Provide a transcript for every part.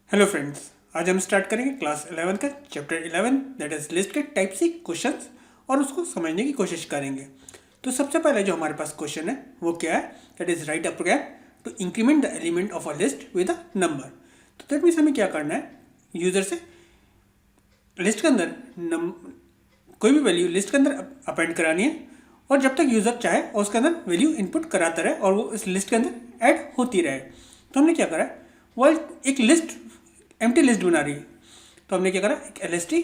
Hello friends, आज हम start करेंगे क्लास 11 का चैप्टर 11 दैट इज लिस्ट के टाइप सी क्वेश्चंस और उसको समझने की कोशिश करेंगे। तो सबसे पहले जो हमारे पास क्वेश्चन है वो क्या है, that is write a program to increment the element of a list with a number. तो दैट मीन्स हमें क्या करना है, यूजर से लिस्ट के अंदर कोई भी वैल्यू लिस्ट के अंदर अपेंड करानी है और जब तक यूज़र चाहे और उसके अंदर वैल्यू इनपुट कराता रहे और वो इस लिस्ट के अंदर ऐड होती रहे। तो हमने क्या करा है, वो एक लिस्ट एम्प्टी लिस्ट बना रही है। तो हमने क्या करा, एक एलएसटी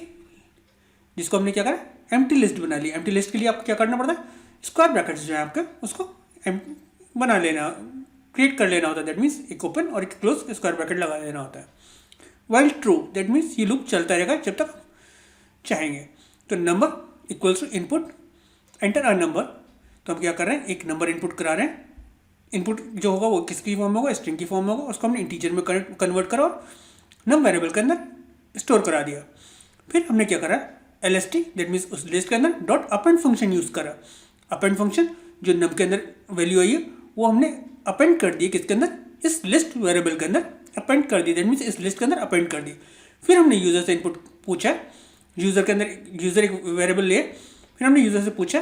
जिसको हमने क्या करा, एम्प्टी लिस्ट बना ली। एम्प्टी लिस्ट के लिए आपको क्या करना पड़ता है, स्क्वायर ब्रैकेट जो है आपके उसको बना लेना, क्रिएट कर लेना होता है। दैट मीन्स एक ओपन और एक क्लोज स्क्वायर ब्रैकेट लगा लेना होता है। वाइल ट्रू दैट मीन्स ये लूप चलता रहेगा जब तक चाहेंगे। तो number equals to input enter a number. तो हम क्या कर रहे हैं, एक नंबर इनपुट करा रहे हैं। इनपुट जो होगा वो किसकी फॉर्म में होगा, स्ट्रिंग की फॉर्म में होगा। उसको हमने इंटीजर में कन्वर्ट करा और नम वेरिएबल के अंदर स्टोर करा दिया। फिर हमने क्या करा, L S T that means उस लिस्ट के अंदर डॉट अपेंड फंक्शन यूज़ करा। अपेंड फंक्शन जो नम के अंदर वैल्यू आई है वो हमने अपेंड कर दी, किसके अंदर, इस लिस्ट वेरिएबल के अंदर अपेंड कर दी। दैट मीन्स इस लिस्ट के अंदर अपेंड कर दी। फिर हमने यूज़र से इनपुट पूछा, यूज़र के अंदर यूज़र एक वेरिएबल लिए। फिर हमने यूज़र से पूछा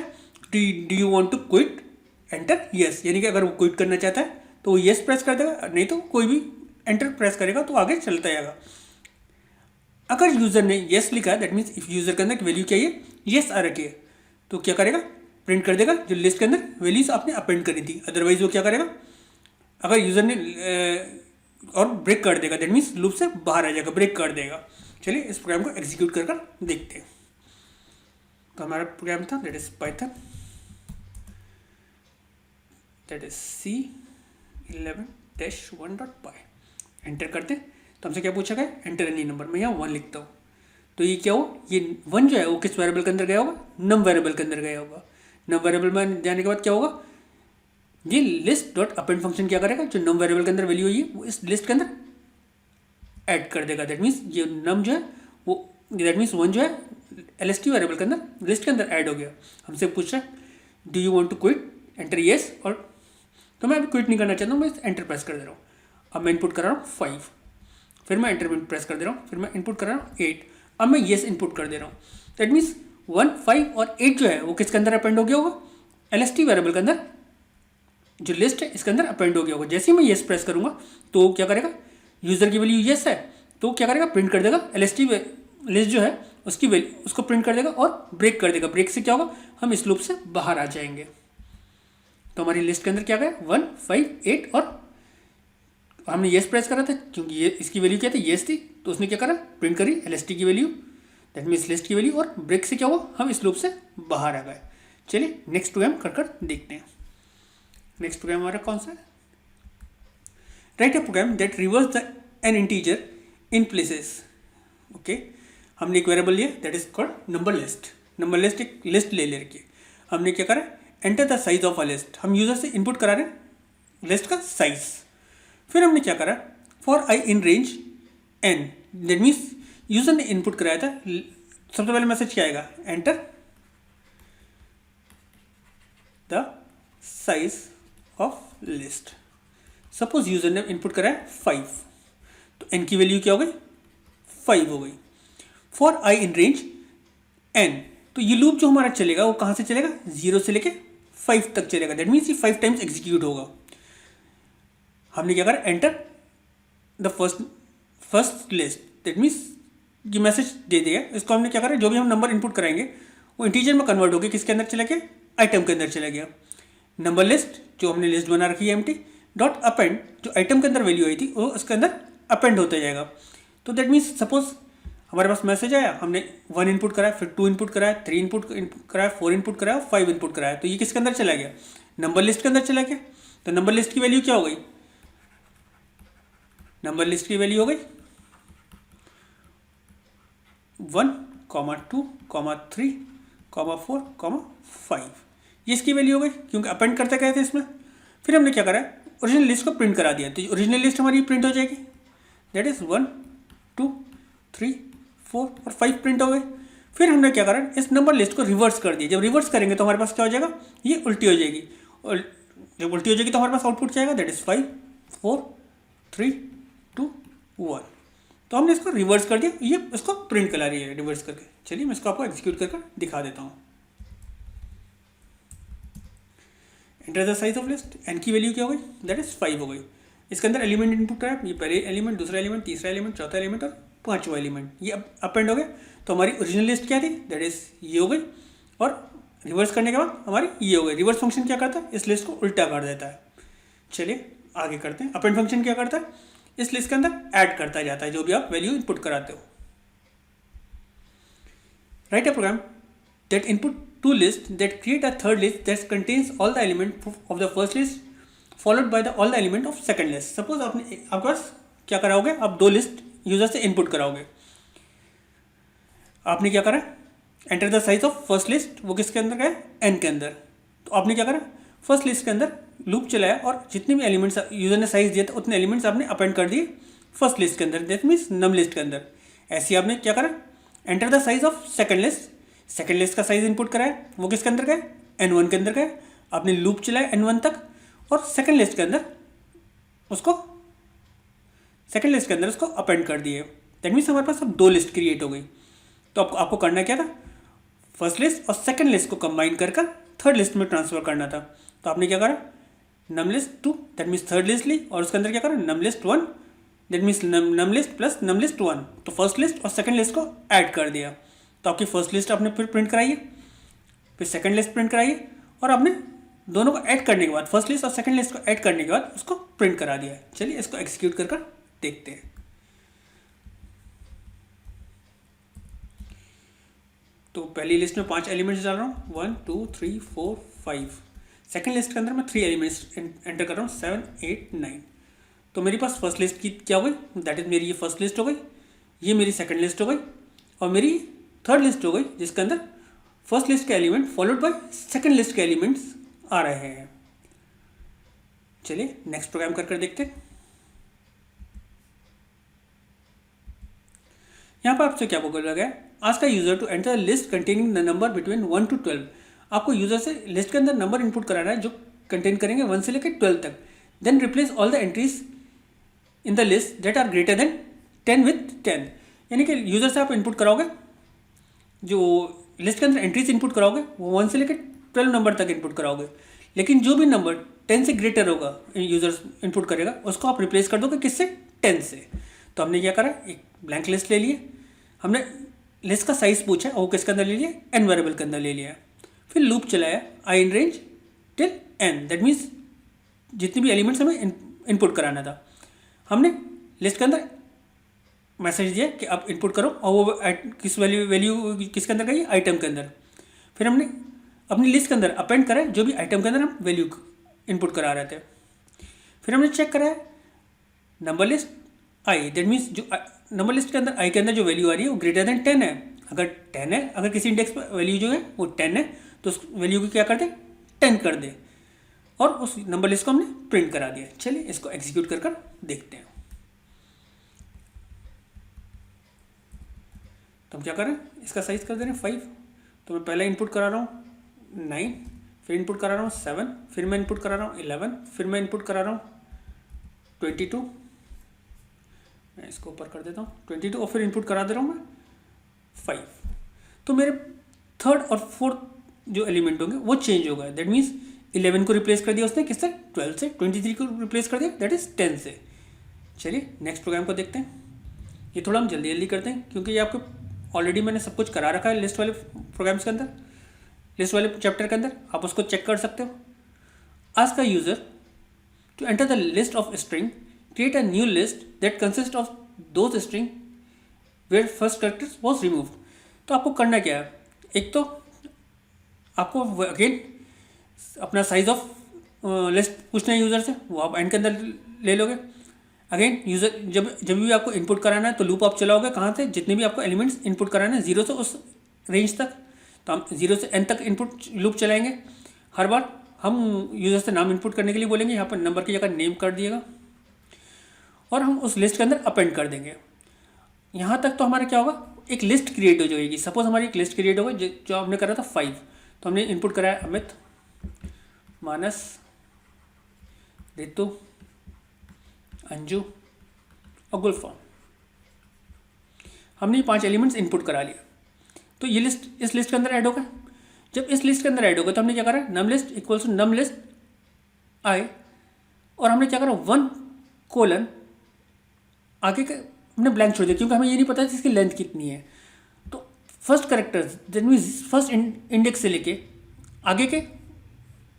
do you want to quit, enter yes, यानी कि अगर वो क्विट करना चाहता है तो वो यस प्रेस कर देगा, नहीं तो कोई भी एंटर प्रेस करेगा तो आगे चलता जाएगा। अगर यूज़र ने यस लिखा है दैट मीन्स इफ यूज़र के अंदर वैल्यू क्या है, यस आ रखी है, तो क्या करेगा, प्रिंट कर देगा जो लिस्ट के अंदर वैल्यूज आपने अपेंड करी थी। अदरवाइज वो क्या करेगा, अगर यूज़र ने और ब्रेक कर देगा, दैट मीन्स लूप से बाहर आ जाएगा, ब्रेक कर देगा। चलिए इस प्रोग्राम को एग्जीक्यूट कर देखते हैं। तो हमारा प्रोग्राम था that is Python, that is C11-1.py। Enter करते तो हमसे क्या पूछा गया, एंटर एनी नंबर। मैं यहाँ 1 लिखता हूँ तो ये क्या हो, ये 1 जो है वो किस वेरिएबल के अंदर गया होगा, नम वेरिएबल के अंदर गया होगा। नम वेरिएबल में जाने के बाद क्या होगा, ये लिस्ट डॉट अपेंड फंक्शन क्या करेगा, जो नम वेरिएबल के अंदर वैल्यू हुई है वो इस लिस्ट के अंदर ऐड कर देगा। दैट मीन्स ये नम जो है वो, दैट मीन्स 1 जो है एलएसटी वेरिएबल के अंदर लिस्ट के अंदर ऐड हो गया। हमसे पूछ रहा है do you want to quit, enter yes. और तो मैं अभी क्विट नहीं करना चाहता हूँ, मैं एंटर प्रेस कर दे रहा हूँ। अब मैं इनपुट कर रहा हूँ 5, फिर मैं एंटर प्रेस कर दे रहा हूँ, फिर मैं इनपुट कर रहा हूँ 8। अब मैं येस इनपुट कर दे रहा हूँ। दैट मीन्स 1, 5 और 8 जो है वो किसके अंदर अपेंड हो गया होगा, एलएसटी वेरिएबल के अंदर जो लिस्ट है इसके अंदर अपेंड हो गया होगा। जैसे ही मैं येस प्रेस करूँगा तो क्या करेगा, यूज़र की वैल्यू येस है तो क्या करेगा, प्रिंट कर देगा एलएसटी लिस्ट जो है उसकी वैल्यू, उसको प्रिंट कर देगा और ब्रेक कर देगा। ब्रेक से क्या होगा, हम इस लूप से बाहर आ जाएंगे। तो हमारी लिस्ट के अंदर क्या गया, 1, 5, 8 और हमने येस प्रेस करा था क्योंकि ये इसकी वैल्यू क्या थी, येस थी, तो उसने क्या करा, प्रिंट करी एलएसटी की वैल्यू, दैट मीन्स लिस्ट की वैल्यू, और ब्रेक से क्या हुआ, हम इस लूप से बाहर आ गए। चलिए नेक्स्ट प्रोग्राम कर देखते हैं। नेक्स्ट प्रोग्राम हमारा कौन सा है, write a program that reverse the n integer in places. Okay, हमने एक वेरिएबल लिया that is called number list. Number list एक लिस्ट ले रखी है। हमने क्या करा, enter the size of a list. हम यूजर से इनपुट करा रहे हैं लिस्ट का साइज। फिर हमने क्या करा, for i in range n, that means user ने इनपुट कराया था। सबसे पहले मैसेज क्या आएगा, enter the size of list. Suppose user ने इनपुट कराया 5, तो एन की वैल्यू क्या हो गई, 5 हो गई। For i in range n, तो ये लूप जो हमारा चलेगा वो कहाँ से चलेगा, 0 से लेके 5 तक चलेगा। दैट मीन्स ये 5 टाइम्स एग्जीक्यूट होगा। हमने क्या करा, enter the first list, that means ये मैसेज दे दिया। इसको हमने क्या करा, जो भी हम नंबर इनपुट कराएंगे वो इंटीजर में कन्वर्ट होकर किसके अंदर चला गया, आइटम के अंदर चला गया। नंबर लिस्ट जो हमने लिस्ट बना रखी है एम्प्टी, डॉट अपेंड जो आइटम के अंदर वैल्यू आई थी वो उसके अंदर अपेंड होता जाएगा। तो दैट मीन्स सपोज हमारे पास मैसेज आया, हमने 1 इनपुट कराया, फिर 2 इनपुट कराया, 3 इनपुट कराया, 4 इनपुट कराया, 5 इनपुट कराया, तो ये किसके अंदर चला गया, नंबर लिस्ट के अंदर चला गया। तो नंबर लिस्ट की वैल्यू क्या हो गई, नंबर लिस्ट की वैल्यू हो गई 1, 2, 3, 4, 5। ये इसकी वैल्यू हो गई क्योंकि अपेंड करते गए थे इसमें। फिर हमने क्या करा, ओरिजिनल लिस्ट को प्रिंट करा दिया, तो ओरिजिनल लिस्ट हमारी प्रिंट हो जाएगी। दैट इज 1, 2, 3, 4 और 5 प्रिंट हो गए। फिर हमने क्या करा, इस नंबर लिस्ट को रिवर्स कर दिया। जब रिवर्स करेंगे तो हमारे पास क्या हो जाएगा, ये उल्टी हो जाएगी, और जब उल्टी हो जाएगी तो हमारे पास आउटपुट जाएगा दैट इज 5, 4, 3, 2, 1। तो हमने इसको रिवर्स कर दिया, ये इसको प्रिंट करा रही है रिवर्स करके। चलिए मैं इसको आपको एग्जीक्यूट करके दिखा देता हूँ। Enter the size of list, n की वैल्यू क्या हो गई, दैट इज 5 हो गई। इसके अंदर एलिमेंट इनपुट करा, ये पहले एलिमेंट, दूसरा एलिमेंट, तीसरा एलिमेंट, चौथा एलिमेंट और पांचवा एलिमेंट, ये अपेंड हो गया। तो हमारी ओरिजिनल लिस्ट क्या थी, दैट इज ये हो गई, और रिवर्स करने के बाद हमारी ये हो गई। रिवर्स फंक्शन क्या करता है, इस लिस्ट को उल्टा कर देता है। चलिए आगे करते हैं। अपेंड फंक्शन क्या करता है, इस लिस्ट के अंदर ऐड करता जाता है जो भी आप वैल्यू इनपुट कराते हो। Write a program that input two lists that create a third list that contains all the element of the first list followed by all the element of second list. Suppose आपके पास क्या कराओगे, आप दो list user से input कराओगे। आपने क्या करा, enter the size of first list, वो किसके अंदर है, एन के अंदर। तो आपने क्या करा, फर्स्ट लिस्ट के अंदर लूप चलाया और जितने भी एलिमेंट्स यूजर ने साइज दिया था उतने एलिमेंट्स आपने अपेंड कर दिए फर्स्ट लिस्ट के अंदर, दैट मीन्स नम लिस्ट के अंदर। ऐसे ही आपने क्या करा, enter the size of second list, second list का साइज इनपुट कराया, वो किसके अंदर का है, n1 के अंदर का है। आपने लूप चलाया n1 तक और सेकंड लिस्ट के अंदर उसको अपेंड कर दिए। दैट मीन्स हमारे पास अब दो लिस्ट क्रिएट हो गई। तो आपको करना क्या था, फर्स्ट लिस्ट और सेकंड लिस्ट को कंबाइन कर थर्ड लिस्ट में ट्रांसफर करना था। तो आपने क्या करा, num list 2, that means third list ली, और उसके अंदर क्या करा, num list 1, that means num list plus num list 1। तो फर्स्ट लिस्ट और सेकंड लिस्ट को ऐड कर दिया। तो आपकी फर्स्ट लिस्ट आपने फिर प्रिंट कराइए, फिर सेकंड लिस्ट प्रिंट कराइए, और आपने दोनों को ऐड करने के बाद, फर्स्ट लिस्ट और सेकंड लिस्ट को ऐड करने के बाद उसको प्रिंट करा दिया है। चलिए इसको एग्जीक्यूट कर देखते हैं। तो पहली लिस्ट में 5 एलिमेंट्स डाल रहा हूँ, 1 2 3 4 5। सेकंड लिस्ट के अंदर मैं 3 एलिमेंट्स एंटर कर रहा हूँ, 7 8 9। तो मेरे पास फर्स्ट लिस्ट की क्या हो गई, दैट इज मेरी ये फर्स्ट लिस्ट हो गई, ये मेरी सेकंड लिस्ट हो गई, और मेरी थर्ड लिस्ट हो गई जिसके अंदर फर्स्ट लिस्ट के element followed by second list के एलिमेंट्स आ रहे हैं। चलिए नेक्स्ट प्रोग्राम कर देखते हैं। यहाँ पर आपसे क्या बोला गया, ask the user to enter list containing the number between 1 to 12। आपको यूजर से लिस्ट के अंदर नंबर इनपुट कराना है जो कंटेन करेंगे 1 से लेकर 12 तक। Then replace all the entries in the list that are greater than 10 with 10। यानी कि यूजर से आप इनपुट कराओगे, जो लिस्ट के अंदर एंट्रीज इनपुट कराओगे वो 1 से लेकर 12 नंबर तक इनपुट कराओगे, लेकिन जो भी नंबर 10 से ग्रेटर होगा यूजर इनपुट करेगा उसको आप रिप्लेस कर दोगे किससे, 10 से। तो हमने क्या करा, एक ब्लैंक लिस्ट ले लिए, हमने लिस्ट का साइज पूछा और वो किसके अंदर ले लिया, एन वेरिएबल के अंदर ले लिया। फिर लूप चलाया I in range till n, that means जितने भी एलिमेंट्स हमें इनपुट कराना था हमने लिस्ट के अंदर मैसेज दिया कि आप इनपुट करो, और वो किस वैल्यू किसके अंदर गई, आइटम के अंदर। फिर हमने अपनी लिस्ट के अंदर अपेंड करा जो भी आइटम के अंदर हम वैल्यू इनपुट करा रहे थे। फिर हमने चेक करा number list I, that means जो नंबर लिस्ट के अंदर आई के अंदर जो वैल्यू आ रही है वो ग्रेटर देन 10 है। अगर 10 है, अगर किसी इंडेक्स पर वैल्यू जो है वो 10 है तो उस वैल्यू को क्या कर दे, 10 कर दे, और उस नंबर लिस्ट को हमने प्रिंट करा दिया। चलिए इसको एग्जीक्यूट कर देखते हैं। तो हम क्या करें, इसका साइज कर दे रहे हैं 5। तो मैं पहले इनपुट करा रहा हूँ 9, फिर इनपुट करा रहा हूँ 7, फिर मैं इनपुट करा रहा हूँ 11, फिर मैं इनपुट करा रहा हूँ 22। मैं इसको ऊपर कर देता हूँ 22, और फिर इनपुट करा दे रहा हूँ मैं 5। तो मेरे थर्ड और फोर्थ जो एलिमेंट होंगे वो चेंज हो गए। दैट मीन्स 11 को रिप्लेस कर दिया उसने किससे, 12 से। 23 को रिप्लेस कर दिया दैट इज 10 से। चलिए नेक्स्ट प्रोग्राम को देखते हैं। ये थोड़ा हम जल्दी जल्दी करते हैं क्योंकि ये आपको ऑलरेडी मैंने सब कुछ करा रखा है लिस्ट वाले प्रोग्राम्स के अंदर, लिस्ट वाले चैप्टर के अंदर, आप उसको चेक कर सकते हो। Ask a user to enter the list of string, create a new list that consists of those string where first character was removed। तो आपको करना क्या है, एक तो आपको अगेन अपना साइज ऑफ लिस्ट पूछना है यूज़र से, वो आप एंड के अंदर ले लोगे। अगेन यूज़र जब भी आपको इनपुट कराना है तो लूप आप चलाओगे कहाँ से, जितने भी आपको एलिमेंट्स इनपुट कराना है 0 से उस रेंज तक, तो हम 0 से n तक इनपुट लूप चलाएंगे। हर बार हम यूज़र से नाम इनपुट करने के लिए बोलेंगे, यहाँ पर नंबर की जगह नेम कर दिएगा, और हम उस लिस्ट के अंदर अपेंड कर देंगे। यहाँ तक तो हमारा क्या होगा, एक लिस्ट क्रिएट हो जाएगी। सपोज हमारी एक लिस्ट क्रिएट हो गई जो हमने करा था 5, तो हमने इनपुट कराया अमित, मानस, रितु, अंजू और गुलफाम। हमने ये 5 एलिमेंट्स इनपुट करा लिया, तो ये लिस्ट इस लिस्ट के अंदर ऐड होगा। जब इस लिस्ट के अंदर ऐड होगा तो हमने क्या करा, num list equals to num list I, और हमने क्या करा 1 आगे का हमने ब्लैंक छोड़ दिया, क्योंकि हमें ये नहीं पता इसकी लेंथ कितनी है। तो first characters that means first index से लेके आगे के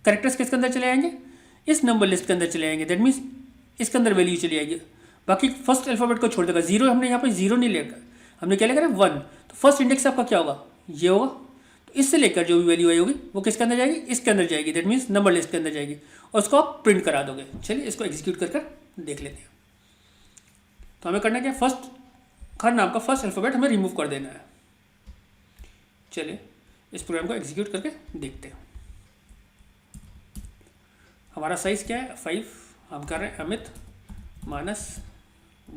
करेक्टर्स किसके अंदर चले आएंगे, इस नंबर लिस्ट के अंदर चले आएंगे। दैट मीन्स इसके अंदर वैल्यू चली आएगी, बाकी फर्स्ट अल्फ़ाबेट को छोड़ देगा। जीरो हमने यहाँ पे जीरो नहीं लेगा, हमने क्या लेकर 1। तो फर्स्ट इंडेक्स आपका क्या होगा, ये होगा। तो इससे लेकर जो भी वैल्यू आई होगी वो किसके अंदर जाएगी, इसके अंदर जाएगी। दैट मीन्स नंबर लिस्ट के अंदर जाएगी, और उसको आप प्रिंट करा दोगे। चलिए इसको एग्जीक्यूट कर देख लेते हैं। तो हमें करना क्या, फर्स्ट हर नाम का फर्स्ट अल्फ़ाबेट हमें रिमूव कर देना है। चलिए इस प्रोग्राम को एग्जीक्यूट करके देखते हैं। हमारा साइज़ क्या है, 5। हम कर रहे हैं अमित, मानस,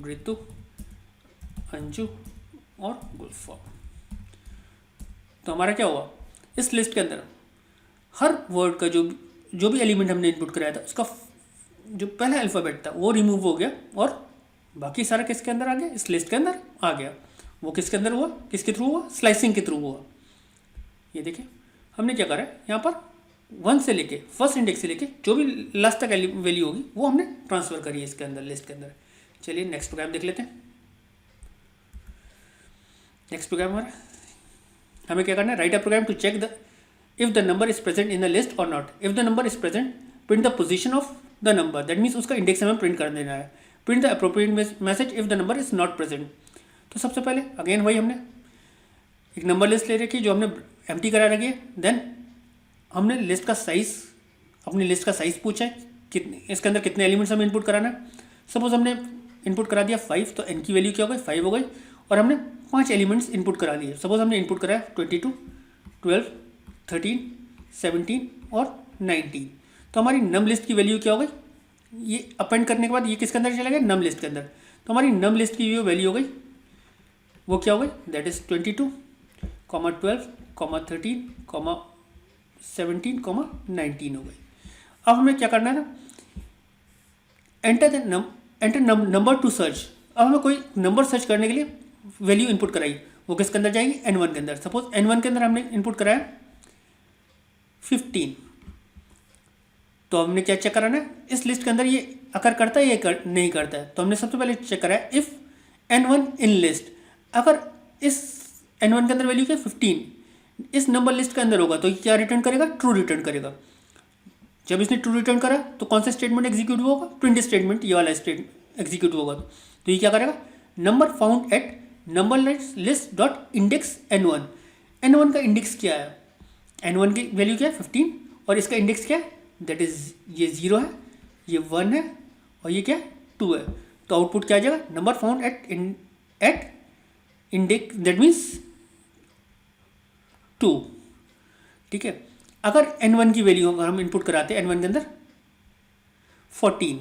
ऋतु, अंजू और गुलफा। तो हमारा क्या हुआ, इस लिस्ट के अंदर हर वर्ड का जो भी एलिमेंट हमने इनपुट कराया था उसका जो पहला अल्फ़ाबेट था वो रिमूव हो गया, और बाकी सारा किसके अंदर आ गया, इस लिस्ट के अंदर आ गया। वो किसके अंदर हुआ, किसके थ्रू हुआ, स्लाइसिंग के थ्रू हुआ। ये देखिए हमने क्या करा है, यहाँ पर 1 से लेके फर्स्ट इंडेक्स से लेके जो भी लास्ट तक वैल्यू होगी वो हमने ट्रांसफ़र करी है इसके अंदर, लिस्ट के अंदर। चलिए नेक्स्ट प्रोग्राम देख लेते हैं। नेक्स्ट प्रोग्राम हमारा, हमें क्या करना है, write a program to check the if the number is present in the list और not. If the number is present print the position of the number, that means उसका इंडेक्स हमें print कर देना है। Print the appropriate message if the number is not present. तो सबसे पहले again वही हमने एक नंबर लिस्ट ले रखी जो हमने एम्प्टी करा रखी है। देन हमने लिस्ट का साइज़, अपनी लिस्ट का साइज़ पूछा है कितने, इसके अंदर कितने एलिमेंट्स हमें इनपुट कराना है। सपोज हमने इनपुट करा दिया 5, तो एन की वैल्यू क्या हो गई, 5 हो गई, और हमने 5 एलिमेंट्स इनपुट करा दिए। सपोज हमने इनपुट कराया 22, 12, 13, 17 और 19। तो हमारी नम लिस्ट की वैल्यू क्या हो गई, ये अपेंड करने के बाद ये किसके अंदर चला गया, नम लिस्ट के अंदर। तो हमारी नम लिस्ट की वैल्यू हो गई, वो क्या हो गई, दैट इज़ 22, 12, 13, 17, 19 हो गई। अब हमें क्या करना है ना, एंटर नंबर टू सर्च। अब हमें कोई नंबर सर्च करने के लिए वैल्यू इनपुट कराई, वो किसके अंदर जाएगी, N1 के अंदर। सपोज N1 के अंदर हमने इनपुट कराया 15, तो हमने क्या चेक कराना है, इस लिस्ट के अंदर ये अकर करता है या नहीं करता है। तो हमने सबसे पहले चेक कराया इफ़ N1 इन लिस्ट, अगर इस N1 के अंदर वैल्यू क्या 15 इस नंबर लिस्ट के अंदर होगा तो ये क्या रिटर्न करेगा, ट्रू रिटर्न करेगा। जब इसने ट्रू रिटर्न करा तो कौन सा स्टेटमेंट एग्जीक्यूट होगा, प्रिंट स्टेटमेंट, ये वाला स्टेटमेंट एग्जीक्यूट होगा। तो ये क्या करेगा, number found at number list dot index N1। N1 का इंडेक्स क्या है, N1 की वैल्यू क्या है 15, और इसका इंडेक्स क्या है, दैट इज़ ये 0 है, ये 1 है, और ये क्या है 2 है। तो आउटपुट क्या आ जाएगा, number found at index, that means 2। ठीक है, अगर N1 की वैल्यू अगर हम इनपुट कराते हैं N1 के अंदर 14,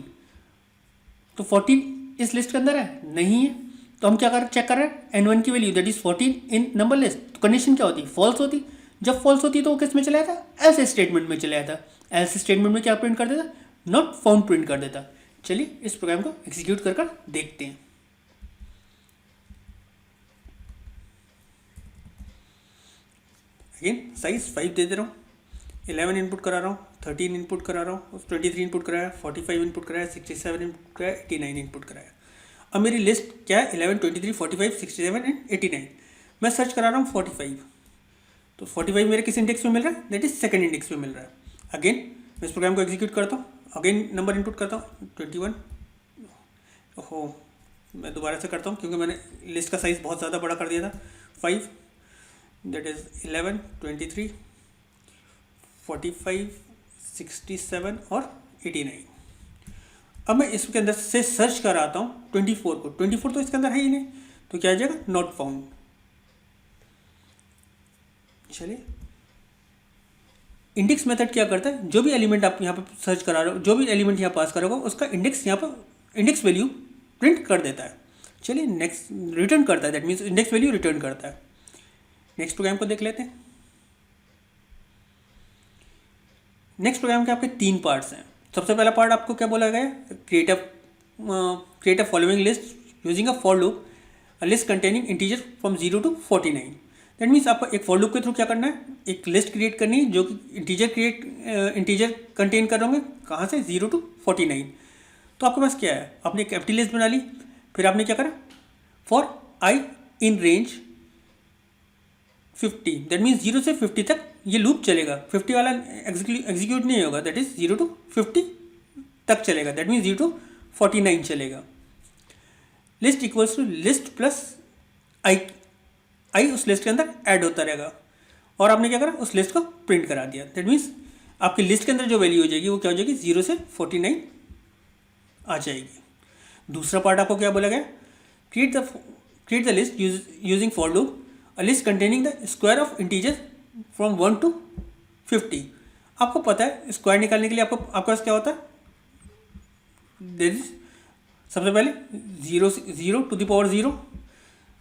तो 14 इस लिस्ट के अंदर है, नहीं है। तो हम क्या चेक कर रहे हैं, N1 की value that is 14 in number list. तो कंडीशन क्या होती, फॉल्स होती। जब फॉल्स होती तो वो किस में चला जाता, एल्स स्टेटमेंट में चला जाता। एल्स स्टेटमेंट में क्या प्रिंट कर देता, नॉट फाउंड प्रिंट कर देता। चलिए इस प्रोग्राम को एग्जीक्यूट कर देखते हैं। अगेन साइज 5 दे दे रहा हूँ, 11 इनपुट करा रहा हूँ, 13 इनपुट करा रहा हूँ, 23 इनपुट कराया, 45 इनपुट कराया, 67 इनपुट कराया, 89 इनपुट कराया। अब मेरी लिस्ट क्या है, 11, 23, 45, 67 एंड 89। मैं सर्च करा रहा हूँ 45, तो 45 मेरे किस इंडेक्स में मिल रहा है, दैट इज सेकंड इंडेक्स में मिल रहा है। अगेन मैं इस प्रोग्राम को एग्जीक्यूट करता हूँ, अगेन नंबर इनपुट करता हूँ 21। ओहो, मैं दोबारा से करता हूँ क्योंकि मैंने लिस्ट का साइज़ बहुत ज़्यादा बड़ा कर दिया था। 5 दैट इज़ 11, 23, 45, 67 और 89। अब मैं इसके अंदर से सर्च कर आता हूँ 24 को। 24 तो इसके अंदर है ही नहीं, तो क्या आ जाएगा, नॉट फाउंड। चलिए इंडेक्स मेथड क्या करता है, जो भी एलिमेंट आप यहाँ पर सर्च करा रहे हो, जो भी एलिमेंट यहाँ पास करोगे उसका इंडेक्स यहाँ पर इंडेक्स वैल्यू प्रिंट कर देता है। चलिए नेक्स्ट रिटर्न करता है, that means index value return करता है। नेक्स्ट प्रोग्राम को देख लेते हैं। नेक्स्ट प्रोग्राम के आपके 3 पार्ट्स हैं। सबसे पहला पार्ट आपको क्या बोला गया है, create a following list using a for loop. A list containing integer from 0 to 49। That means आपको एक फॉर लूप के थ्रू क्या करना है, एक लिस्ट क्रिएट करनी है जो कि इंटीजर कंटेन कर रहे होंगे कहाँ से, 0 to 49। तो आपके पास क्या है, आपने एक एम्प्टी लिस्ट बना ली, फिर आपने क्या करा, for i in range 50। That means 0 से 50 तक ये लूप चलेगा, 50 वाला एग्जीक्यूट नहीं होगा, दैट इज 0 to 50 तक चलेगा, दैट मीन्स 0 to 49 चलेगा। List equals to list plus I उस लिस्ट के अंदर ऐड होता रहेगा, और आपने क्या करा, उस लिस्ट को प्रिंट करा दिया। दैट मीन्स आपकी लिस्ट के अंदर जो वैल्यू हो जाएगी वो क्या हो जाएगी, 0 से 49 आ जाएगी। दूसरा पार्ट आपको क्या बोला गया, create the list using for loop, a list containing the square of integer from 1 to 50। आपको पता है स्क्वायर निकालने के लिए आपके पास क्या होता है, सबसे पहले 0 to the power 0,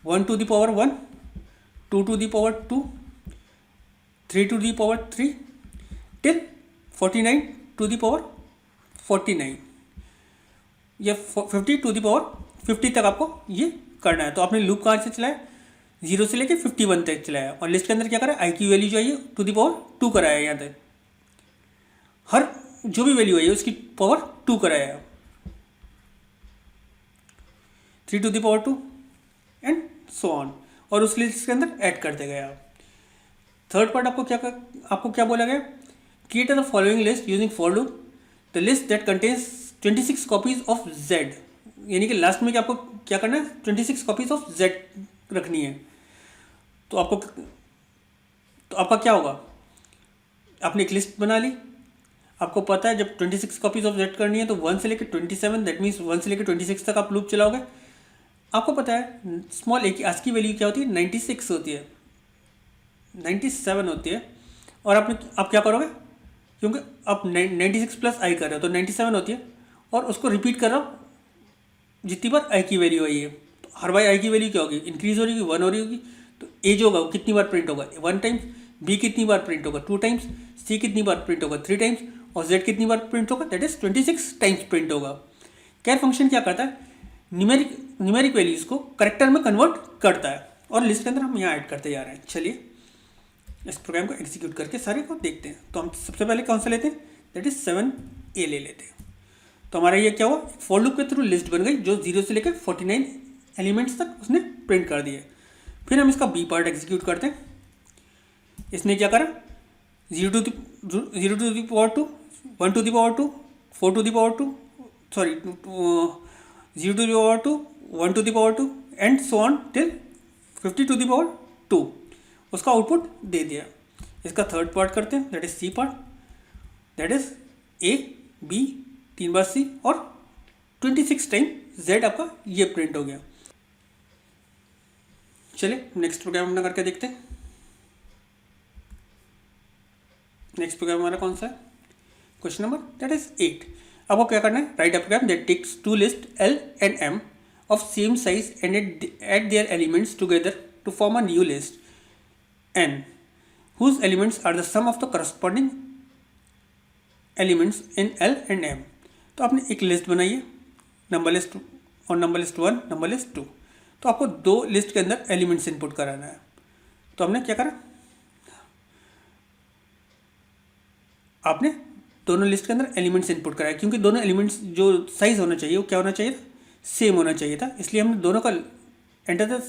1 to the power 1, 2 to the power 2, 3 to the power 3 till 49 to the power 49, या 50 to the power 50 तक आपको ये करना है। तो आपने लूप कहाँ से चलाया, 0 से लेके 51 तक चलाया, और लिस्ट के अंदर क्या करा, आई की वैल्यू जो है टू द पावर 2 कराया, यहाँ तक हर जो भी वैल्यू है उसकी पावर 2 कराया, 3 to the power 2 and so on, और उस लिस्ट के अंदर ऐड करते गए आप। थर्ड पार्ट आपको क्या बोला गया, create the following list using for loop, the list that contains 26 copies of Z. यानी कि लास्ट में क्या आपको क्या करना है, 26 कॉपीज ऑफ जेड रखनी है। तो आपका क्या होगा, आपने एक लिस्ट बना ली, आपको पता है जब 26 कॉपीज ऑफ जेड करनी है तो 1 से लेकर 27, दैट मीन्स 1 से लेकर 26 तक आप लूप चलाओगे। आपको पता है स्मॉल ए की आज की वैल्यू क्या होती है, 96 होती है, 97 होती है, और आप क्या करोगे, क्योंकि आप 96 प्लस आई कर रहे हो तो 97 होती है, और उसको रिपीट कर रहा हो जितनी बार आई की वैल्यू आई है। तो हर बार आई की वैल्यू क्या होगी, इंक्रीज हो रही होगी, 1 हो रही होगी, तो ए जो होगा वो कितनी बार प्रिंट होगा, 1 टाइम्स, बी कितनी बार प्रिंट होगा, 2 टाइम्स, सी कितनी बार प्रिंट होगा, 3 टाइम्स, और जेड कितनी बार प्रिंट होगा, दैट इज 26 टाइम्स प्रिंट होगा। कैर फंक्शन क्या करता है, न्यूमेरिक वैल्यूज़ को करेक्टर में कन्वर्ट करता है, और लिस्ट के अंदर हम यहाँ ऐड करते जा रहे हैं। चलिए इस प्रोग्राम को एग्जीक्यूट करके सारे को देखते हैं। तो हम सबसे पहले कौन सा लेते हैं, दैट इज 7A ले लेते हैं। तो हमारा ये क्या हुआ, फॉर लूप के थ्रू लिस्ट बन गई जो 0 से लेकर 49 एलिमेंट्स तक उसने प्रिंट कर दिए। फिर हम इसका बी पार्ट एग्जीक्यूट करते हैं। इसने क्या करा, 0 to the power 2, 1 to the power 2, 4 to the power 2, 0 to the power 2, 1 to the power 2 and so on till 50 to the power 2 उसका आउटपुट दे दिया। इसका थर्ड पार्ट करते हैं, that is C part, that is A B 3 बार C और 26 time Z आपका ये print हो गया। चलिए नेक्स्ट प्रोग्राम अपना करके देखते हैं। नेक्स्ट प्रोग्राम हमारा कौन सा है, क्वेश्चन नंबर दैट इज 8। आपको क्या करना है, write a program that takes 2 list L and M of same size and add their elements together to form a new list N whose elements are the sum of the corresponding elements in L and M। तो आपने एक list बनाई है, number list और number list 1, number list 2। तो आपको 2 list के अंदर एलिमेंट्स इनपुट कराना है। तो हमने क्या करा, आपने दोनों लिस्ट के अंदर एलिमेंट्स इनपुट कराया, क्योंकि दोनों एलिमेंट्स जो साइज होना चाहिए वो क्या होना चाहिए, सेम होना चाहिए था। इसलिए हमने दोनों का एंटर द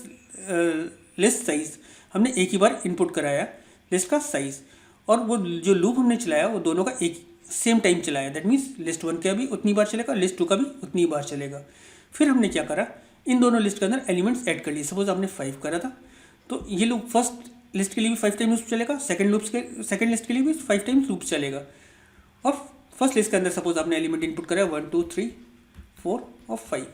लिस्ट साइज हमने एक ही बार इनपुट कराया लिस्ट का साइज, और वो जो लूप हमने चलाया वो दोनों का एक सेम टाइम चलाया। दैट मीन्स लिस्ट 1 का भी उतनी बार चलेगा, लिस्ट 2 का भी उतनी बार चलेगा। फिर हमने क्या करा, इन दोनों लिस्ट के अंदर एलिमेंट्स ऐड कर लिए। सपोज आपने 5 करा था तो ये लूप फर्स्ट लिस्ट के लिए भी 5 टाइम लूप चलेगा, सेकंड लिस्ट के लिए भी 5 टाइम्स लूप चलेगा। और फर्स्ट लिस्ट के अंदर सपोज आपने एलिमेंट इनपुट करा 1 2 3 4 और 5,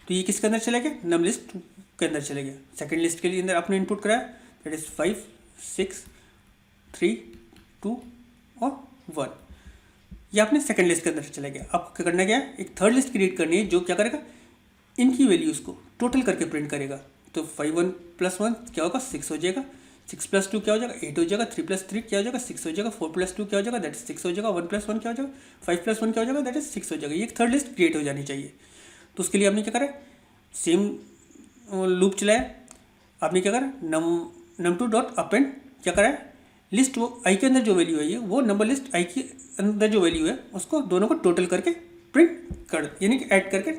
तो ये किसके अंदर चला गया, नम लिस्ट के अंदर चले गया। सेकंड लिस्ट के लिए अंदर आपने इनपुट कराया दैट इज 5 6 3 2 और 1, ये आपने सेकंड लिस्ट के अंदर चला गया। आपको क्या करना, क्या एक थर्ड लिस्ट क्रिएट करनी है जो क्या करेगा, इनकी वैल्यूज़ को टोटल करके प्रिंट करेगा। तो 5 1 + 1 क्या होगा, 6 हो जाएगा, 6 + 2 क्या हो जाएगा, 8 हो जाएगा, 3 + 3 क्या हो जाएगा, 6 हो जाएगा, 4 + 2 क्या हो जाएगा, दैट इज 6 हो जाएगा, 1 + 1 क्या हो जाएगा, 5 + 1 क्या हो जाएगा, दैट इज 6 हो जाएगा। ये एक थर्ड लिस्ट क्रिएट हो जानी चाहिए। तो उसके लिए आपने क्या करा, सेम लूप चलाया, आपने क्या करा, num2 डॉट अपेंड क्या करा है, लिस्ट वो आई के अंदर जो वैल्यू है वो नंबर लिस्ट आई के अंदर जो वैल्यू है उसको दोनों को टोटल करके प्रिंट कर, यानी कि ऐड करके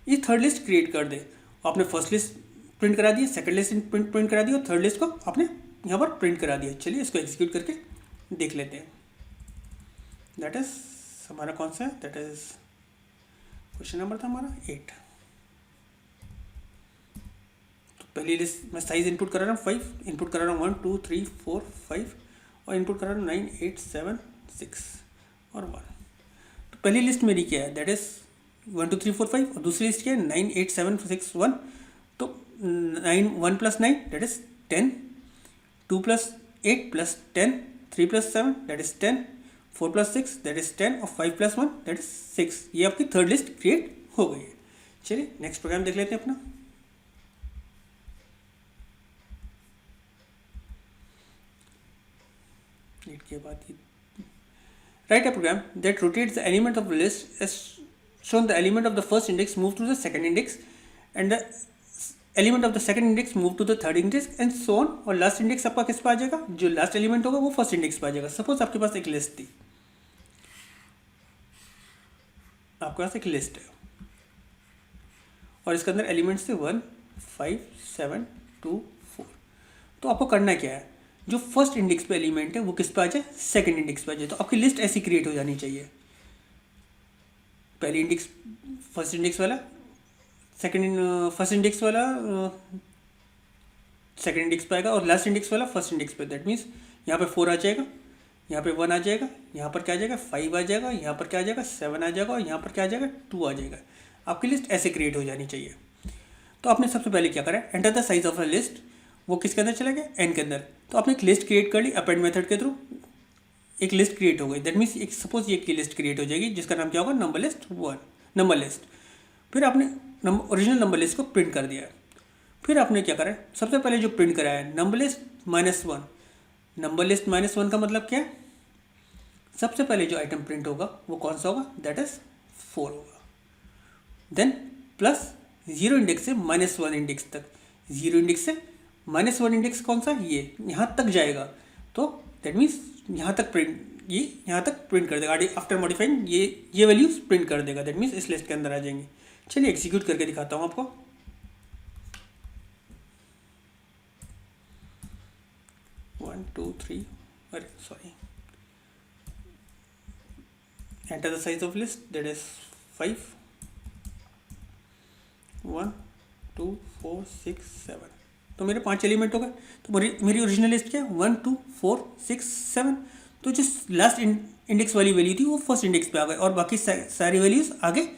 ये थर्ड लिस्ट क्रिएट कर दे। आपने फर्स्ट लिस्ट प्रिंट करा दी, सेकंड लिस्ट प्रिंट करा दी और थर्ड लिस्ट को आपने यहाँ पर प्रिंट करा दिया। चलिए इसको एग्जीक्यूट करके देख लेते हैं। दैट इज हमारा कौन सा है, दैट इज क्वेश्चन नंबर था हमारा 8। तो पहली लिस्ट में साइज इनपुट करा रहा हूँ 5, इनपुट करा रहा हूँ 1 2 3 4 5 और इनपुट करा रहा हूँ 9 8 7 6 और 1। तो पहली लिस्ट मेरी क्या है, दैट इज 1 2 3 4 5 और दूसरी लिस्ट क्या है 9 8 7 6 1। तो 1 + 9 that is 10, 2 + 8 + 10, 3 + 7 that is 10, 4 + 6 that is 10 और 5 + 1 दैट इज 6। ये आपकी थर्ड लिस्ट क्रिएट हो गई है। चलिए नेक्स्ट प्रोग्राम देख लेते हैं अपना। नीट के बाद write a program that rotates the element of the list as shown. The element of the first index move to the second index and the element of the second index move to the third index and so on। और last index आपका किस पे आ जाएगा, जो last element होगा वो first index पे आ जाएगा। सपोज आपके पास एक लिस्ट थी, आपके पास एक लिस्ट है और इसके अंदर एलिमेंट्स थे 1 5 7 2 4। तो आपको करना क्या है, जो फर्स्ट इंडेक्स पे एलिमेंट है वो किस पे आ जाए, सेकंड इंडेक्स पे आ जाए। तो आपकी लिस्ट ऐसी क्रिएट हो जानी चाहिए, पहली इंडेक्स फर्स्ट इंडेक्स वाला, सेकंड फर्स्ट इंडेक्स वाला सेकंड इंडेक्स पे आएगा और लास्ट इंडेक्स वाला फर्स्ट इंडेक्स पे। दैट मीन्स यहाँ पे 4 आ जाएगा, यहाँ पे 1 आ जाएगा, यहाँ पर क्या आ जाएगा 5 आ जाएगा, यहाँ पर क्या आ जाएगा 7 आ जाएगा और यहाँ पर क्या आ जाएगा 2 आ जाएगा। आपकी लिस्ट ऐसे क्रिएट हो जानी चाहिए। तो आपने सबसे पहले क्या करा, enter the size of a list, वो किसके अंदर चला गया, एन के अंदर। तो आपने एक लिस्ट क्रिएट कर ली अपेंड मेथड के थ्रू, एक लिस्ट क्रिएट हो गई। दैट मीन्स एक सपोज ये की लिस्ट क्रिएट हो जाएगी जिसका नाम क्या होगा, नंबर लिस्ट 1, नंबर लिस्ट। फिर आपने ओरिजिनल नंबर लिस्ट को प्रिंट कर दिया। फिर आपने क्या करा, सबसे पहले जो प्रिंट कराया है नंबर लिस्ट -1। नंबर लिस्ट -1 का मतलब क्या है, सबसे पहले जो आइटम प्रिंट होगा वो कौन सा होगा, दैट इज 4 होगा। देन प्लस 0 इंडेक्स से -1 इंडेक्स तक, 0 इंडेक्स से -1 इंडेक्स कौन सा, ये यहाँ तक जाएगा। तो दैट मीन्स यहाँ तक प्रिंट, ये यहाँ तक प्रिंट कर देगा। आफ्टर मॉडिफाइंग ये वैल्यूज प्रिंट कर देगा। दैट मीन्स इस लिस्ट के अंदर आ जाएंगे। चलिए एग्जीक्यूट करके दिखाता हूँ आपको। 1 2 3 अरे sorry, enter the size of list that is 5 1 2 4 6 7। तो मेरे 5 एलिमेंट हो गए। तो मेरी ओरिजिनल लिस्ट क्या है, 1 2 4 6 7। तो जो लास्ट इंडेक्स वाली वैल्यू थी वो फर्स्ट इंडेक्स पे आ गई और बाकी सारी वैल्यूज आगे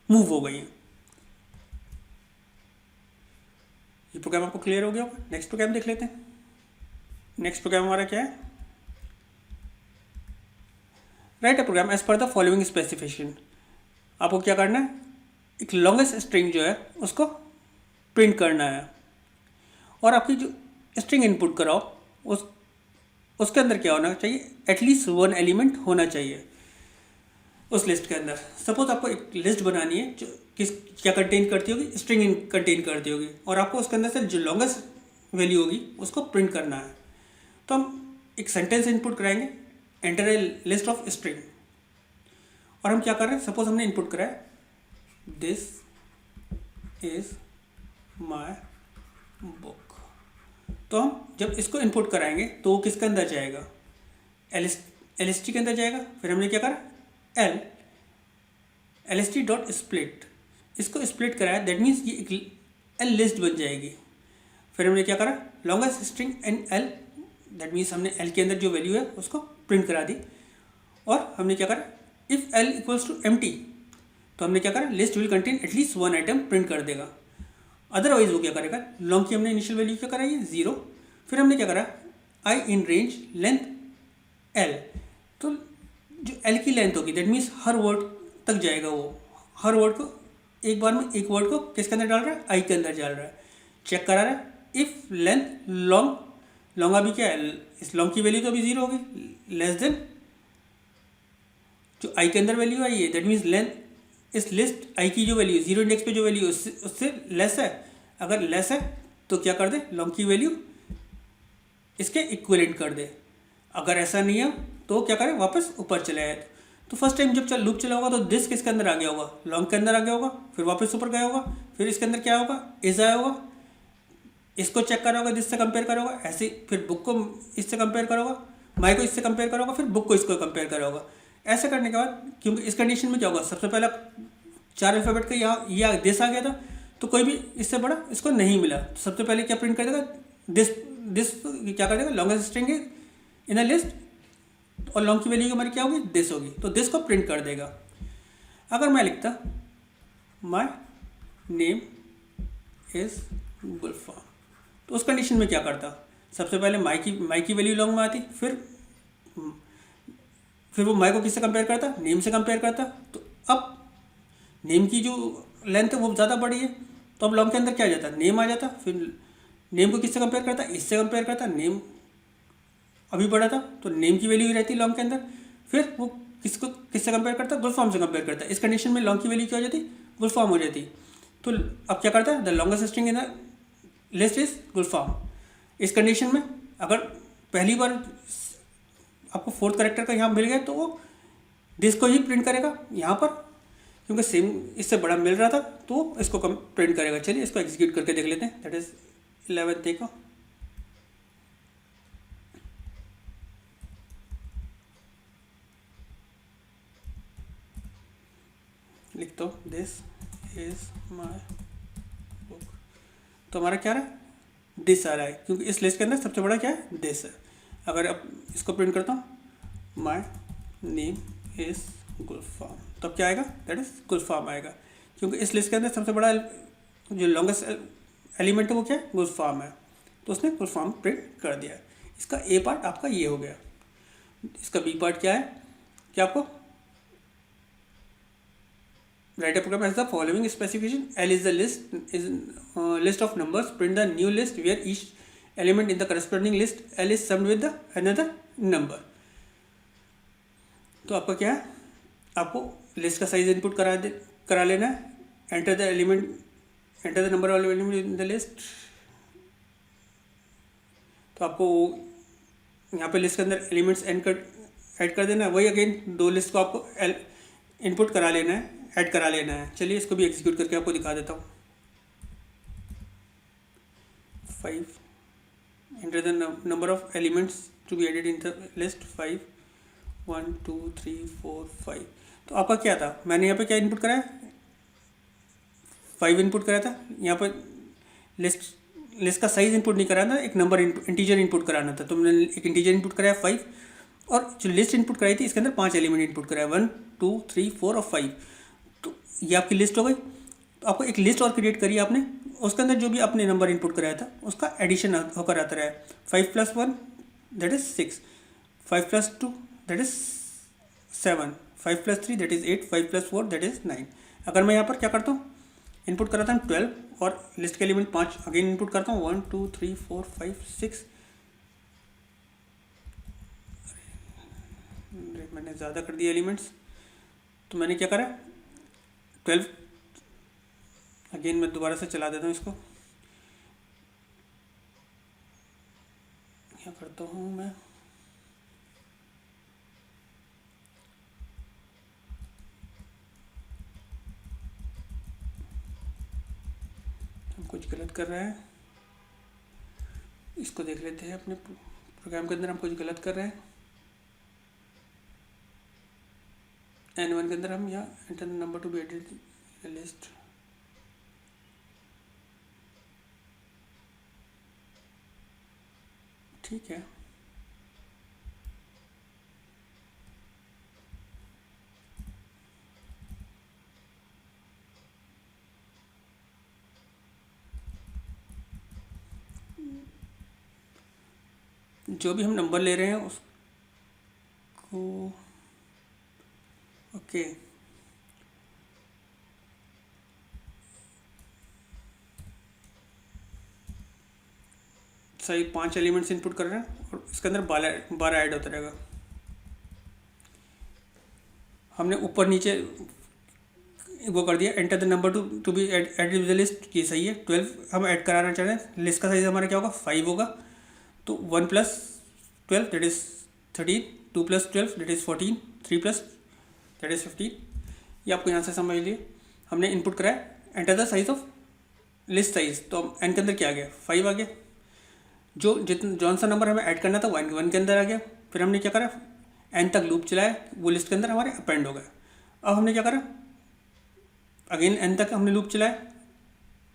मूव हो गई हैं। ये प्रोग्राम आपको क्लियर हो गया होगा। नेक्स्ट प्रोग्राम देख लेते हैं। नेक्स्ट प्रोग्राम हमारा क्या है, write a program as per the following specification. आपको क्या करना है, एक लॉन्गेस्ट स्ट्रिंग जो है उसको प्रिंट करना है और आपकी जो स्ट्रिंग इनपुट कराओ उसके अंदर क्या होना चाहिए, एटलीस्ट 1 एलिमेंट होना चाहिए उस लिस्ट के अंदर। सपोज आपको एक लिस्ट बनानी है जो क्या कंटेन करती होगी, स्ट्रिंग कंटेन करती होगी और आपको उसके अंदर से जो लॉन्गेस्ट वैल्यू होगी उसको प्रिंट करना है। तो हम एक सेंटेंस इनपुट कराएंगे, enter a list of string. और हम क्या कर रहे हैं, सपोज हमने इनपुट कराया दिस इज माई बुक। तो हम जब इसको इनपुट कराएंगे तो वो किसके अंदर जाएगा, LST के अंदर जाएगा। फिर हमने क्या करा, LST डॉट स्प्लिट, इसको स्प्लिट कराया। दैट मीन्स ये एक L लिस्ट बन जाएगी। फिर हमने क्या करा, longest string in L, that means हमने L के अंदर जो वैल्यू है उसको प्रिंट करा दी। और हमने क्या करा, if L equals to empty, तो हमने क्या करा, list will contain at least 1 item print कर देगा। अदरवाइज वो क्या करेगा, लॉन्ग की हमने इनिशियल वैल्यू क्या करा, ये 0। फिर हमने क्या करा, आई इन रेंज लेंथ L, तो जो L की लेंथ होगी दैट मीन्स हर वर्ड तक जाएगा। वो हर वर्ड को एक बार में एक वर्ड को किसके अंदर डाल रहा है, आई के अंदर डाल रहा है। चेक करा रहा है, इफ़ लेंथ लॉन्ग अभी क्या है, इस लॉन्ग की वैल्यू तो अभी 0 होगी, लेस देन जो आई के अंदर वैल्यू आई है दैट मीन्स लेंथ इस लिस्ट आई की जो वैल्यू 0 इंडेक्स पे जो वैल्यू उससे लेस है। अगर लेस है तो क्या कर दे, लॉन्ग की वैल्यू इसके इक्विवेलेंट कर दे। अगर ऐसा नहीं है तो क्या करें, वापस ऊपर चले आए। तो फर्स्ट टाइम जब लूप चला होगा तो दिस किसके अंदर आ गया होगा, लॉन्ग के अंदर आ गया होगा, फिर वापस ऊपर गया होगा, फिर इसके अंदर क्या होगा, इज आया होगा, इसको चेक करा होगा, जिससे कंपेयर करा होगा, ऐसे फिर बुक को इससे कंपेयर करा होगा, माई को इससे कंपेयर करा होगा, फिर बुक को इसको कंपेयर करा होगा। ऐसा करने के बाद क्योंकि इस कंडीशन में क्या होगा, सबसे पहला 4 अल्फ़ाबेट का यहाँ दिस आ गया था, तो कोई भी इससे बड़ा इसको नहीं मिला, तो सबसे पहले क्या प्रिंट कर देगा, दिस क्या कर देगा, longest string in a list, और लॉन्ग की वैल्यू हमारी क्या होगी, दिस होगी, तो दिस को प्रिंट कर देगा। अगर मैं लिखता माई नेम इज गुलफाम, तो उस कंडीशन में क्या करता, सबसे पहले माई की वैल्यू लॉन्ग में आती, फिर वो माई को किससे कंपेयर करता, नेम से कंपेयर करता। तो अब नेम की जो लेंथ है वो ज़्यादा बड़ी है, तो अब लॉन्ग के अंदर क्या आ जाता, नेम आ जाता, फिर नेम को किससे कंपेयर करता, इससे कंपेयर करता, नेम अभी बड़ा था तो नेम की वैल्यू ही रहती लॉन्ग के अंदर, फिर वो किससे कंपेयर करता, गुलफाम से कंपेयर करता। इस कंडीशन में लॉन्ग की वैल्यू क्या हो जाती, गुलफाम हो जाती। तो अब क्या करता है, the longest string in the list is Gulfam. इस कंडीशन में अगर पहली बार आपको 4th कैरेक्टर का यहाँ मिल गया तो वो दिस को ही प्रिंट करेगा यहाँ पर, क्योंकि सेम इससे बड़ा मिल रहा था तो इसको कम प्रिंट करेगा। चलिए इसको एग्जीक्यूट करके देख लेते हैं। दैट इज 11 देखो, लिख दो दिस इज माई बुक, तो हमारा क्या रहा है, दिस आ रहा है, क्योंकि इस लिस्ट के अंदर सबसे बड़ा क्या है, दिस है। अगर अब इसको प्रिंट करता हूँ, माई नेम इज गुलफाम, तो अब क्या आएगा, दैट इज गुलफाम आएगा, क्योंकि इस लिस्ट के अंदर सबसे बड़ा जो लॉन्गेस्ट एलिमेंट है वो क्या है, गुलफाम है, तो उसने गुलफाम प्रिंट कर दिया। इसका ए पार्ट आपका ये हो गया। इसका बी पार्ट क्या है कि आपको write a program as the following specification. L is the list of numbers. Print the new list where each element in the corresponding list L is summed with the another number. तो आपका क्या है, आपको list का size input करा लेना है। Enter the number of element in the list. तो आपको यहाँ पे लिस्ट के अंदर एलिमेंट्स ऐड कर देना है। वही अगेन 2 लिस्ट को आपको इनपुट करा लेना है, ऐड करा लेना है। चलिए इसको भी एग्जीक्यूट करके आपको दिखा देता हूँ। 5 enter the number of elements to be added in the list 5 1 2 3 4 5। तो आपका क्या था, मैंने यहाँ पे क्या इनपुट कराया, 5 इनपुट कराया था। यहाँ पर लिस्ट का साइज इनपुट नहीं कराना था, एक नंबर इंटीजर इनपुट कराना था। तो मैंने एक इंटीजर इनपुट कराया 5, और जो लिस्ट इनपुट कराई थी इसके अंदर 5 एलिमेंट इनपुट कराया 1 2 3 4 और 5। तो ये आपकी लिस्ट हो गई। तो आपको एक लिस्ट और क्रिएट करी आपने, उसके अंदर जो भी आपने नंबर इनपुट कराया था उसका एडिशन होकर आता रहा है। 5 + 1 that is 6, 5 + 2 that is 7, 5 + 3 that is 8, 5 + 4 that is 9। अगर मैं यहाँ पर क्या करता हूँ, इनपुट कराता हूँ 12 और लिस्ट के एलिमेंट 5 अगेन इनपुट करता हूँ 1 2 3 4 5 6। मैंने ज़्यादा कर दिया एलिमेंट्स, तो मैंने क्या करा 12। अगेन मैं दोबारा से चला देता हूँ इसको। क्या करता हूँ मैं, हम कुछ गलत कर रहे हैं, इसको देख लेते हैं। अपने प्रोग्राम के अंदर हम कुछ गलत कर रहे हैं। N1 के अंदर हम यहाँ enter number to be added list, ठीक है। जो भी हम नंबर ले रहे हैं उसको ओके सही 5 एलिमेंट्स इनपुट कर रहे हैं और इसके अंदर 12 ऐड होता रहेगा। हमने ऊपर नीचे वो कर दिया, enter the number to be added with the list, ये सही है। 12 हम ऐड कराना चाह रहे हैं, लिस्ट का साइज हमारा क्या होगा 5 होगा, तो 1 + 12 that is 13, 2 + 12 that is 14, 3 + that is 15। ये आपको यहाँ से समझ लिए। हमने इनपुट कराया enter the size of list size, तो एन के अंदर क्या आ गया 5 आ गया। जो जितना जौन सा नंबर हमें ऐड करना था वो वन के अंदर आ गया। फिर हमने क्या करा, एन तक लूप चलाया, वो लिस्ट के अंदर हमारे अपेंड हो गया। अब हमने क्या करा, अगेन एन तक हमने लूप चलाया,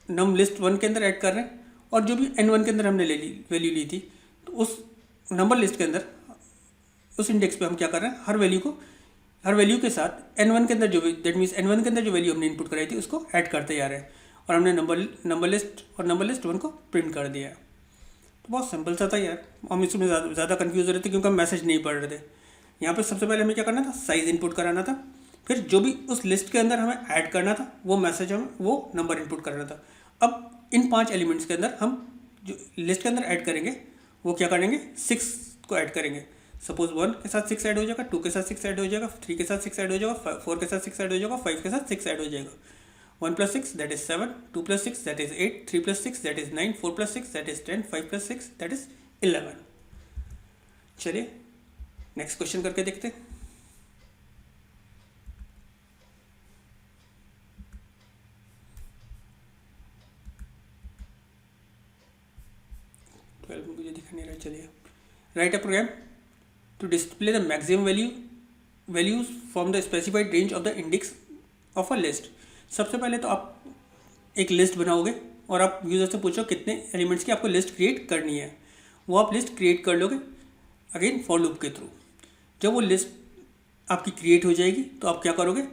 नम लिस्ट 1 के अंदर ऐड कर रहे हैं, और जो भी N1 के अंदर हमने ले ली वैल्यू ली थी, तो उस नंबर लिस्ट के अंदर उस इंडेक्स पे हम क्या कर रहे हैं, हर वैल्यू के साथ N1 के अंदर जो दैट मीन्स N1 के अंदर जो वैल्यू हमने इनपुट कराई थी उसको ऐड करते जा रहे हैं, और हमने नंबर लिस्ट 1 को प्रिंट कर दिया। तो बहुत सिंपल सा था यार, हम इसमें ज़्यादा कन्फ्यूज हो रहे थे क्योंकि हम मैसेज नहीं पढ़ रहे थे। यहाँ पर सबसे पहले हमें क्या करना था, साइज़ इनपुट कराना था, फिर जो भी उस लिस्ट के अंदर हमें ऐड करना था वो मैसेज हमें वो नंबर इनपुट करना था। अब इन 5 एलिमेंट्स के अंदर हम जो लिस्ट के अंदर ऐड करेंगे वो क्या करेंगे, 6 को ऐड करेंगे। सपोज 1 के साथ 6 ऐड हो जाएगा, 2 के साथ 6 ऐड हो जाएगा, 3 के साथ 6 ऐड हो जाएगा, 4 के साथ 6 ऐड हो जाएगा, 5 के साथ 6 ऐड हो जाएगा। 1 + 6 that is 7, 2 + 6 that is 8, 3 + 6 that is 9, 4 + 6 that is 10, 5 + 6 that is 11। चलिए नेक्स्ट क्वेश्चन करके देखते हैं। 12 मुझे दिखा नहीं रहा, चलिए। Write a program to display the maximum values from the specified range of the index of a list. सबसे पहले तो आप एक लिस्ट बनाओगे और आप यूज़र से पूछो कितने एलिमेंट्स की आपको लिस्ट क्रिएट करनी है, वो आप लिस्ट क्रिएट कर लोगे अगेन फॉर लूप के थ्रू। जब वो लिस्ट आपकी क्रिएट हो जाएगी तो आप क्या करोगे,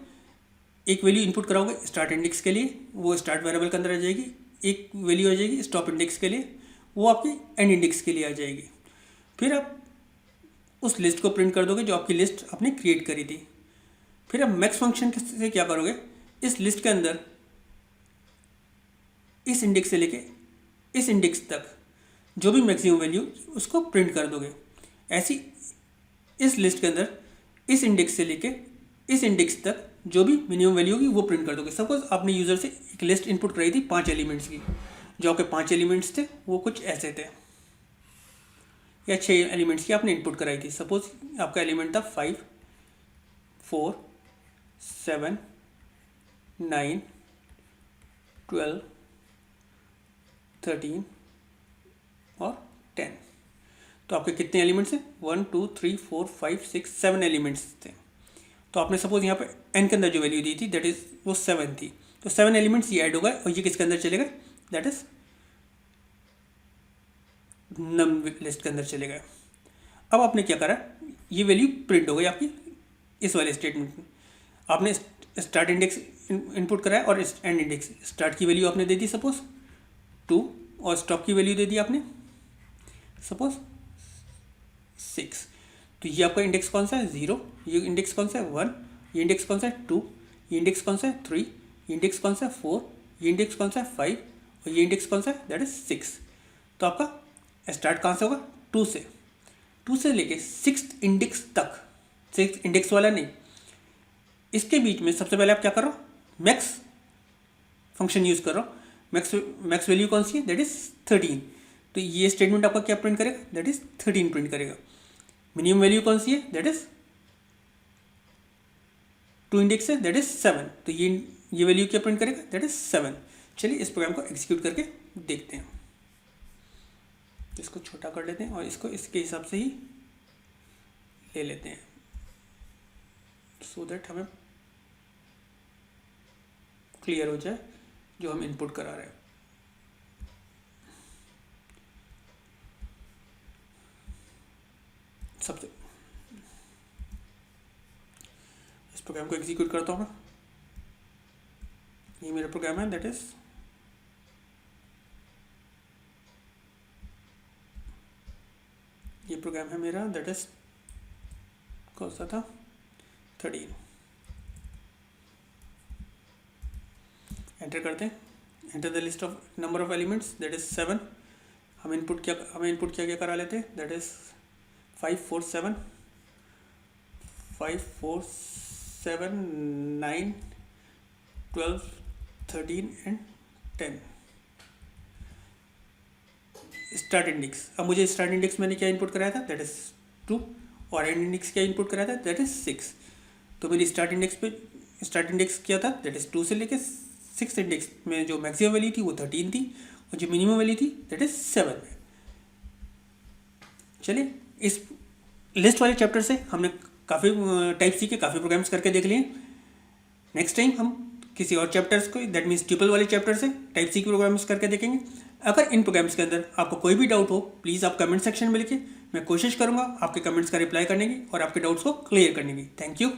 एक वैल्यू इनपुट कराओगे स्टार्ट इंडेक्स के लिए, वो स्टार्ट वेरिएबल के अंदर आ जाएगी। एक वैल्यू आ जाएगी स्टॉप इंडेक्स के लिए, वो आपकी एंड इंडेक्स के लिए आ जाएगी। फिर आप उस लिस्ट को प्रिंट कर दोगे जो आपकी लिस्ट आपने क्रिएट करी थी। फिर आप मैक्स फंक्शन से क्या करोगे, इस लिस्ट के अंदर इस इंडेक्स से लेके इस इंडेक्स तक जो भी मैक्सिमम वैल्यू उसको प्रिंट कर दोगे। ऐसी इस लिस्ट के अंदर इस इंडेक्स से लेके इस इंडेक्स तक जो भी मिनिमम वैल्यू होगी वो प्रिंट कर दोगे। सपोज आपने यूज़र से एक लिस्ट इनपुट कराई थी 5 एलिमेंट्स की, जो आपके 5 एलिमेंट्स थे वो कुछ ऐसे थे, या 6 एलिमेंट्स की आपने इनपुट कराई थी। सपोज आपका एलिमेंट था 5, 4, 7, 9, 12, 13 और 10। तो आपके कितने एलिमेंट्स हैं, 1 2 3 4 5 6 7 एलिमेंट्स थे। तो आपने सपोज यहाँ पे n के अंदर जो वैल्यू दी थी दैट इज़ वो 7 थी, तो 7 एलिमेंट्स ये ऐड हो गए और ये किसके अंदर चले गए, दैट इज नम लिस्ट के अंदर चले गए। अब आपने क्या करा, ये वैल्यू प्रिंट हो गई आपकी इस वाले स्टेटमेंट में। आपने स्टार्ट इंडेक्स इनपुट कराया और एंड इंडेक्स, स्टार्ट की वैल्यू आपने दे दी सपोज 2 और स्टॉप की वैल्यू दे दी आपने सपोज 6। तो ये आपका इंडेक्स कौन सा है 0, ये इंडेक्स कौन सा है 1, ये इंडेक्स कौन सा है 2, ये इंडेक्स कौन सा है 3, ये इंडेक्स कौन सा है 4, ये इंडेक्स कौन सा है 5 और ये इंडेक्स कौन सा है दैट इज 6। तो आपका स्टार्ट कहाँ से होगा 2 से लेके 6th इंडेक्स तक, 6th इंडेक्स वाला नहीं, इसके बीच में सबसे पहले आप क्या करो, मैक्स फंक्शन यूज़ करो। मैक्स वैल्यू कौन सी है दैट इज 13। तो ये स्टेटमेंट आपका क्या प्रिंट करेगा, दैट इज 13 प्रिंट करेगा। मिनिमम वैल्यू कौन सी है, दैट इज 2 इंडेक्स है दैट इज 7। तो ये वैल्यू क्या प्रिंट करेगा, दैट इज 7। चलिए इस प्रोग्राम को एग्जीक्यूट करके देखते हैं। इसको छोटा कर लेते हैं और इसको इसके हिसाब से ही ले लेते हैं सो दैट हमें क्लियर हो जाए जो हम इनपुट करा रहे हैं। सबसे इस प्रोग्राम को एग्जीक्यूट करता हूँ मैं, ये मेरा प्रोग्राम है दैट इज ये प्रोग्राम है मेरा दैट इज कौन सा था 13। एंटर करते हैं, enter the list of number of elements that is 7। हमें इनपुट क्या करा लेते हैं that is 5 4 7 5 4 7 9 12, 13 and 10। Start index, अब मुझे स्टार्ट इंडेक्स मैंने क्या इनपुट कराया था, दैट इज 2, और एंड इंडेक्स क्या इनपुट कराया था, दैट इज 6। तो मेरी स्टार्ट इंडेक्स क्या था, दैट इज 2 से लेके 6 इंडेक्स में जो मैक्सिमम वैल्यू थी वो 13 थी, और जो मिनिमम वैल्यू थी दैट इज 7। चलिए, इस लिस्ट वाले चैप्टर से हमने काफ़ी टाइप सी के काफ़ी प्रोग्राम्स करके देख लिए। नेक्स्ट टाइम हम किसी और चैप्टर्स को, दैट मीन्स ट्रिपल वाले चैप्टर से टाइप सी के प्रोग्राम्स करके देखेंगे। अगर इन प्रोग्राम्स के अंदर आपको कोई भी डाउट हो, प्लीज़ आप कमेंट सेक्शन में लिखिए। मैं कोशिश करूँगा आपके कमेंट्स का रिप्लाई करने की और आपके डाउट्स को क्लियर करने की। Thank you.